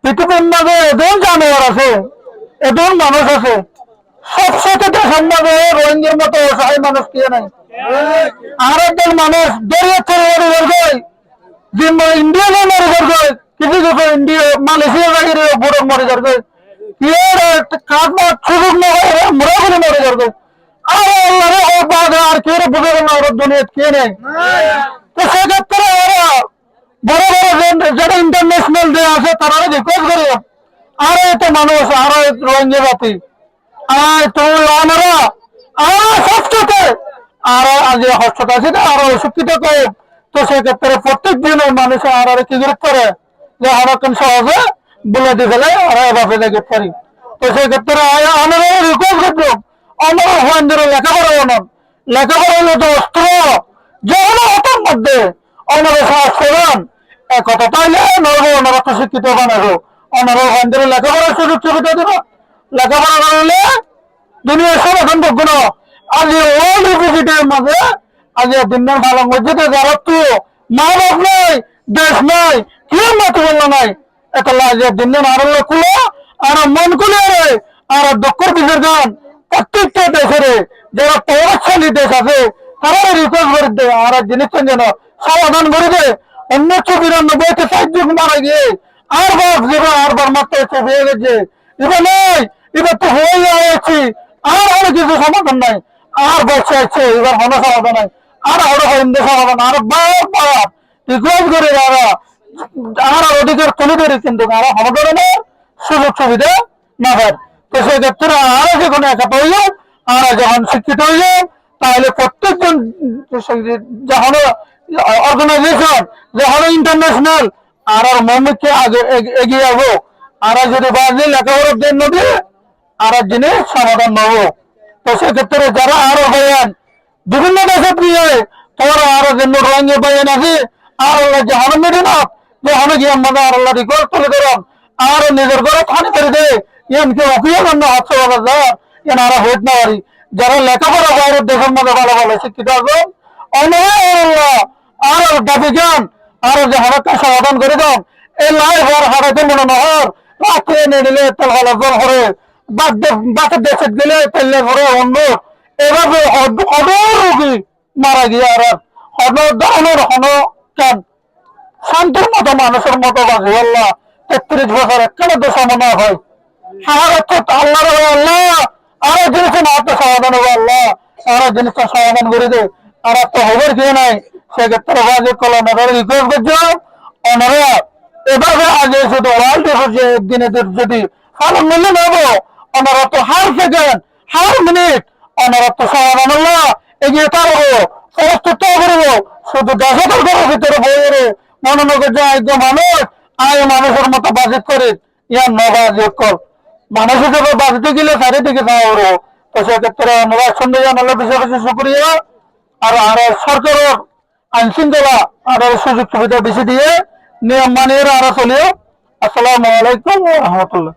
পৃথিবীর মাঝে এজন জানোয়ার আছে, এজন মানুষ আছে, সবসাথে দেশের মাঝে রোহিঙ্গার মতো অসহায় মানুষ কে নাই। আর একজন মানুষ দরিয়া ছেড়ে ইন্ডিয়া মরে যাবে, কিছু কিছু ইন্ডিয়া মালয়েশিয়া বাহিরে বড় মরে যাবে, সুযোগ না মরে করে মরে যাবে। আর আল্লাহ আর কে বুঝে গেল ওর দুনিয়া কে নেই। তো সেক্ষেত্রে ওরা বড় বড় যারা ইন্টারন্যাশনাল যে আছে তারা রিকোয়েস্ট করে, আরো এত মানুষ, আরো রোহিঙ্গা জাতি, আর তো আমরা সবচেয়ে আরো আজ হস্ততা আছে আরো শিক্ষিত করে। তো সেক্ষেত্রে প্রত্যেক দিন মানুষ আর কি গ্রুপ করে যে হরক্ষণ সহজে বলে দিয়ে ফেলে আর এভাবে গ্রুপ করি। তো সেক্ষেত্রে আমরা রিকোয়েস্ট করবো, আমরা হয়েন্দ্র লেখাপড়া বানান, লেখাপড়া হলো তো অস্ত্র, যে হলো হতার মধ্যে আমাদের সাহস করেন কথা পাইলে নবো ওনারা তো শিক্ষিত বানাবো, ওনারা হয়েন্দ্র লেখাপড়ার সুযোগ সুবিধা দেব। লেখাপড়া বানালে দুনিয়ার সব এখন দেখবো না। আজ ওয়ার্ল্ড ইউনিভার্সিটির মাঝে আজ দিনের ভালো মসজিদে যারা তো মা বাপ নাই, দেশ নাই, কেউ মত বললো নাই, এটা আজ দিনের আরো কুলো আর মন কুলে আর দক্ষর বিশের গান প্রত্যেকটা দেশের যারা প্রভাবশালী দেশ আছে তারা রিকোয়েস্ট করে দেয় আর জিনিসটা যেন সমাধান করে দেয়। 1992-তে 4 জন মারা গিয়ে আরবার মাত্র হয়ে গেছে, এবার নেই, এবার তো হয়ে যাচ্ছি, আর অনেক কিছু সমাধান নাই, আর বসে আছে এবার কোনো সমাধান নাই, আর আরো হিন্দু সমাধান আর বারবার রিকোয়েস্ট করে আর অধিকার তুলে ধরে, কিন্তু আরো সমাধানের সুযোগ সুবিধা না হয়। তো সেক্ষেত্রে আরো যখন একাত্র হয়ে যাও, আর যখন শিক্ষিত হয়ে যাও, তাহলে প্রত্যেকজন যখন অর্গানাইজেশন যখন ইন্টারন্যাশনাল আর মমিকে আগে এগিয়ে যাবো, আর যদি বাজে লেখাপড়ার জন্য দিয়ে আর জিনিস সমাধান নেবো। তো সেক্ষেত্রে যারা আরো ভাইয়ান বিভিন্ন দেশে দিয়ে তোমরা আরো জন্য রোহিঙ্গা ভাইয়ান আছে, আর যখন মেডিনা যখন গিয়ে আমাদের আর আল্লাহ রিকোয়েস্ট তুলে ধরেন আর নিজের ঘরে থানি করে দেয়, এমনকি অফিসের জন্য হচ্ছে এন আরো হইত না পারি। যারা লেখাপড়া বাইরের দেশের মধ্যে ভালো ভালো শিক্ষিত আছে আর দাবি যান আর যে হারাটা সমাধান করে দাও, এই লাই হওয়ার হারাতে মনে নহর রাত্রে এনে নিলে তেল ভালো জল হরে বাচ্চার দেশে গেলে তেলে ভরে অন্য এভাবে রোগী মারা গিয়ে আর ধরনের হন কেন শান্তির মতো মানুষের মতো বাজে আল্লাহ 33 বছর একটা দেশ মনে হয় আল্লাহ আল্লাহ আরো জিনিসের হাতে সমাধান হবে আল্লাহ, আরো জিনিসটা সমাধান করে দে, আর তো খবর খেয়ে নাই। সেক্ষেত্রে বাজে কলম রিকোয়েস্ট করছো ওনারা এভাবে আগে শুধু ওয়ার্ল্ড একদিনে যদি ভালো মূল্য নেবো, ওনারা তো হার সেকেন্ড হার মিনিট ওনারা তো সমাধান আল্লাহ এগিয়ে থাকবো, প্রস্তুত করবো। শুধু 10,000 ভিতরে বইয়ের মনোনগর যে একজন মানুষ আয় মানুষের মতো বাজেট করে ইয়ার নবাজেট কর মানুষ হিসেবে বাজতে গেলে চারিদিকে যাওয়া। তো সেক্ষেত্রে আমরা সন্ধ্যে জানালে বেশি বেশি শুক্রিয়া, আর আর সরকারের আইন শৃঙ্খলা আর সুযোগ সুবিধা বেশি দিয়ে নিয়ম মানিয়ে আরো চলিও। আসসালামু আলাইকুম ওয়া রাহমাতুল্লাহ।